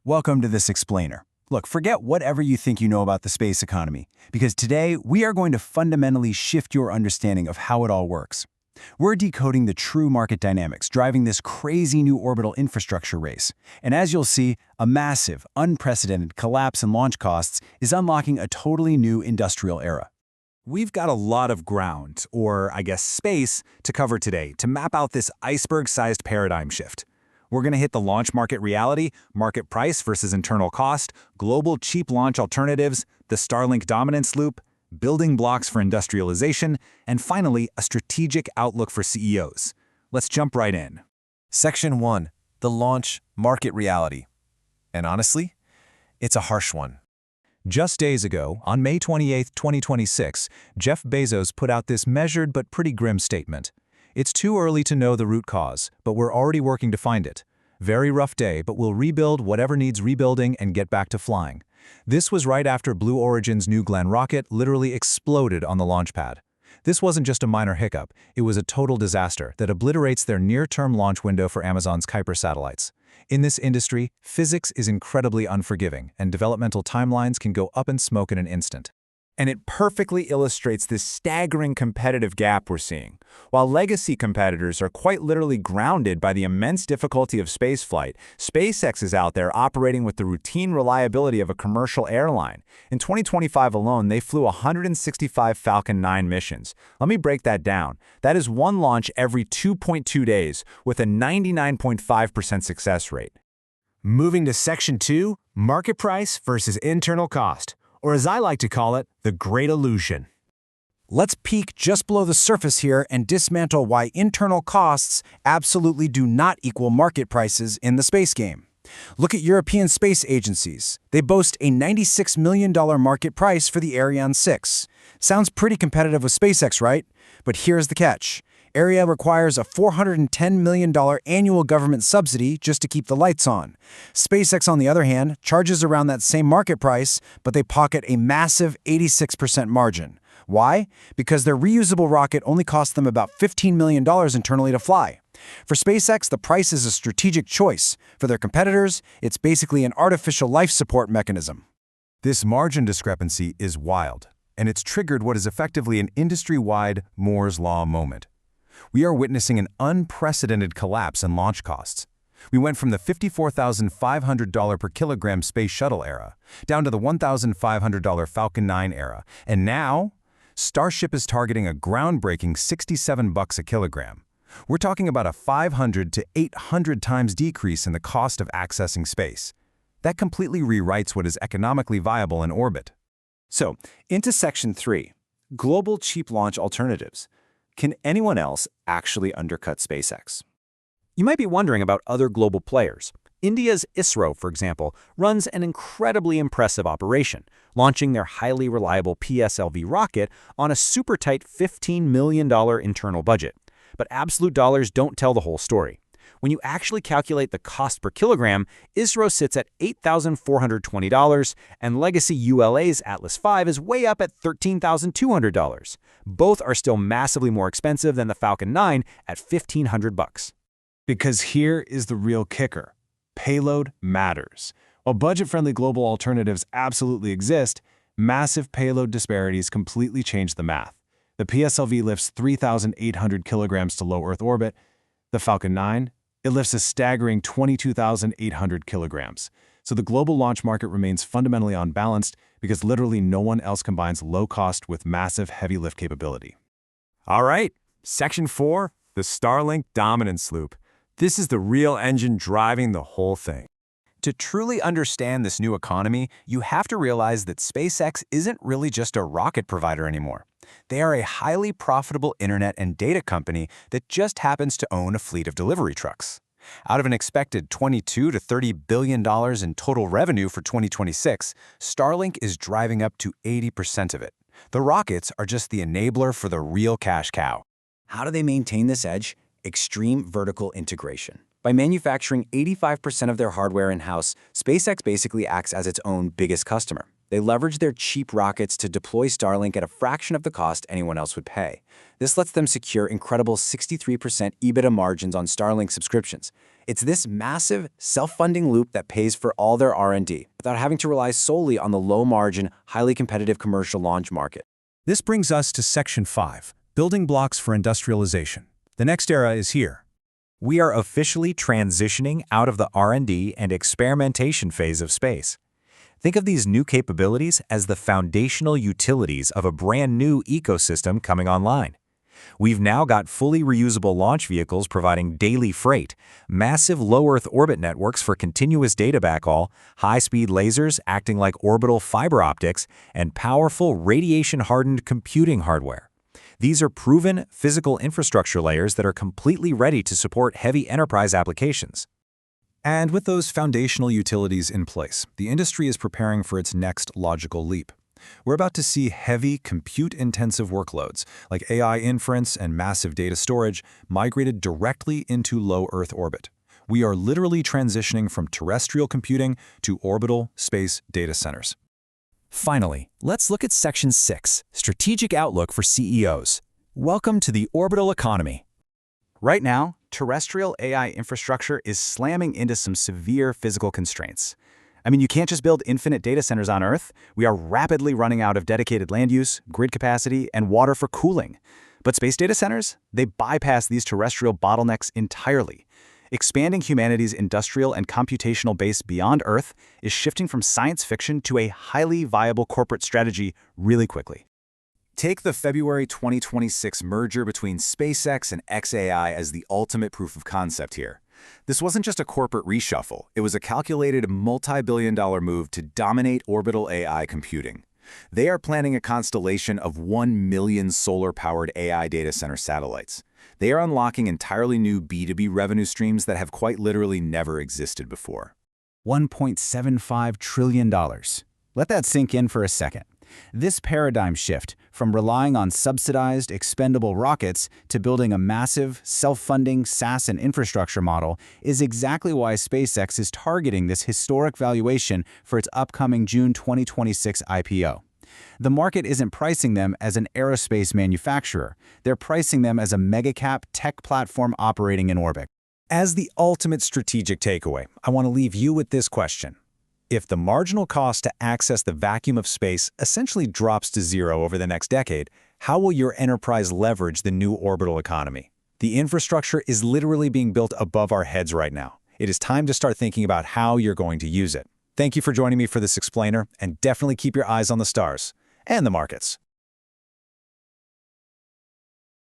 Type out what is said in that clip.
Welcome to this explainer. Look, forget whatever you think you know about the space economy, because today we are going to fundamentally shift your understanding of how it all works. We're decoding the true market dynamics driving this crazy new orbital infrastructure race. And as you'll see, a massive, unprecedented collapse in launch costs is unlocking a totally new industrial era. We've got a lot of ground, or I guess space, to cover today to map out this iceberg-sized paradigm shift. We're going to hit the launch market reality, market price versus internal cost, global cheap launch alternatives, the Starlink dominance loop, building blocks for industrialization, and finally, a strategic outlook for CEOs. Let's jump right in. Section 1. The launch market reality. And honestly, it's a harsh one. Just days ago, on May 28, 2026, Jeff Bezos put out this measured but pretty grim statement. It's too early to know the root cause, but we're already working to find it. Very rough day, but we'll rebuild whatever needs rebuilding and get back to flying. This was right after Blue Origin's New Glenn rocket literally exploded on the launch pad. This wasn't just a minor hiccup, it was a total disaster that obliterates their near-term launch window for Amazon's Kuiper satellites. In this industry, physics is incredibly unforgiving, and developmental timelines can go up in smoke in an instant. And it perfectly illustrates this staggering competitive gap we're seeing. While legacy competitors are quite literally grounded by the immense difficulty of spaceflight, SpaceX is out there operating with the routine reliability of a commercial airline. In 2025 alone, they flew 165 Falcon 9 missions. Let me break that down. That is one launch every 2.2 days with a 99.5% success rate. Moving to Section 2, market price versus internal cost, or as I like to call it, the great illusion. Let's peek just below the surface here and dismantle why internal costs absolutely do not equal market prices in the space game. Look at European space agencies. They boast a $96 million market price for the Ariane 6. Sounds pretty competitive with SpaceX, right? But here's the catch. Ariane requires a $410 million annual government subsidy just to keep the lights on. SpaceX, on the other hand, charges around that same market price, but they pocket a massive 86% margin. Why? Because their reusable rocket only costs them about $15 million internally to fly. For SpaceX, the price is a strategic choice. For their competitors, it's basically an artificial life support mechanism. This margin discrepancy is wild, and it's triggered what is effectively an industry-wide Moore's Law moment. We are witnessing an unprecedented collapse in launch costs. We went from the $54,500 per kilogram space shuttle era down to the $1,500 Falcon 9 era, and now Starship is targeting a groundbreaking $67 a kilogram. We're talking about a 500 to 800 times decrease in the cost of accessing space. That completely rewrites what is economically viable in orbit. So, into Section 3, global cheap launch alternatives. Can anyone else actually undercut SpaceX? You might be wondering about other global players. India's ISRO, for example, runs an incredibly impressive operation, launching their highly reliable PSLV rocket on a super tight $15 million internal budget. But absolute dollars don't tell the whole story. When you actually calculate the cost per kilogram, ISRO sits at $8,420, and legacy ULA's Atlas V is way up at $13,200. Both are still massively more expensive than the Falcon 9 at $1,500. Because here is the real kicker. Payload matters. While budget-friendly global alternatives absolutely exist, massive payload disparities completely change the math. The PSLV lifts 3,800 kilograms to low Earth orbit. The Falcon 9, it lifts a staggering 22,800 kilograms. So the global launch market remains fundamentally unbalanced because literally no one else combines low cost with massive heavy lift capability. All right, Section 4, the Starlink dominance loop. This is the real engine driving the whole thing. To truly understand this new economy, you have to realize that SpaceX isn't really just a rocket provider anymore. They are a highly profitable internet and data company that just happens to own a fleet of delivery trucks. Out of an expected $22 to $30 billion in total revenue for 2026, Starlink is driving up to 80% of it. The rockets are just the enabler for the real cash cow. How do they maintain this edge? Extreme vertical integration. By manufacturing 85% of their hardware in-house, SpaceX basically acts as its own biggest customer. They leverage their cheap rockets to deploy Starlink at a fraction of the cost anyone else would pay. This lets them secure incredible 63% EBITDA margins on Starlink subscriptions. It's this massive, self-funding loop that pays for all their R&D, without having to rely solely on the low-margin, highly competitive commercial launch market. This brings us to Section 5, Building Blocks for Industrialization. The next era is here. We are officially transitioning out of the R&D and experimentation phase of space. Think of these new capabilities as the foundational utilities of a brand new ecosystem coming online. We've now got fully reusable launch vehicles providing daily freight, massive low-Earth orbit networks for continuous data backhaul, high-speed lasers acting like orbital fiber optics, and powerful radiation-hardened computing hardware. These are proven physical infrastructure layers that are completely ready to support heavy enterprise applications. And with those foundational utilities in place, the industry is preparing for its next logical leap. We're about to see heavy, compute-intensive workloads, like AI inference and massive data storage, migrated directly into low Earth orbit. We are literally transitioning from terrestrial computing to orbital space data centers. Finally, let's look at Section 6, Strategic Outlook for CEOs. Welcome to the orbital economy. Right now, terrestrial AI infrastructure is slamming into some severe physical constraints. I mean, you can't just build infinite data centers on Earth. We are rapidly running out of dedicated land use, grid capacity, and water for cooling. But space data centers, they bypass these terrestrial bottlenecks entirely. Expanding humanity's industrial and computational base beyond Earth is shifting from science fiction to a highly viable corporate strategy really quickly. Take the February 2026 merger between SpaceX and xAI as the ultimate proof of concept here. This wasn't just a corporate reshuffle, it was a calculated multi-billion-dollar move to dominate orbital AI computing. They are planning a constellation of 1 million solar-powered AI data center satellites. They are unlocking entirely new B2B revenue streams that have quite literally never existed before. $1.75 trillion. Let that sink in for a second. This paradigm shift, from relying on subsidized, expendable rockets to building a massive, self-funding SaaS and infrastructure model, is exactly why SpaceX is targeting this historic valuation for its upcoming June 2026 IPO. The market isn't pricing them as an aerospace manufacturer. They're pricing them as a megacap tech platform operating in orbit. As the ultimate strategic takeaway, I want to leave you with this question. If the marginal cost to access the vacuum of space essentially drops to zero over the next decade, how will your enterprise leverage the new orbital economy? The infrastructure is literally being built above our heads right now. It is time to start thinking about how you're going to use it. Thank you for joining me for this explainer, and definitely keep your eyes on the stars and the markets.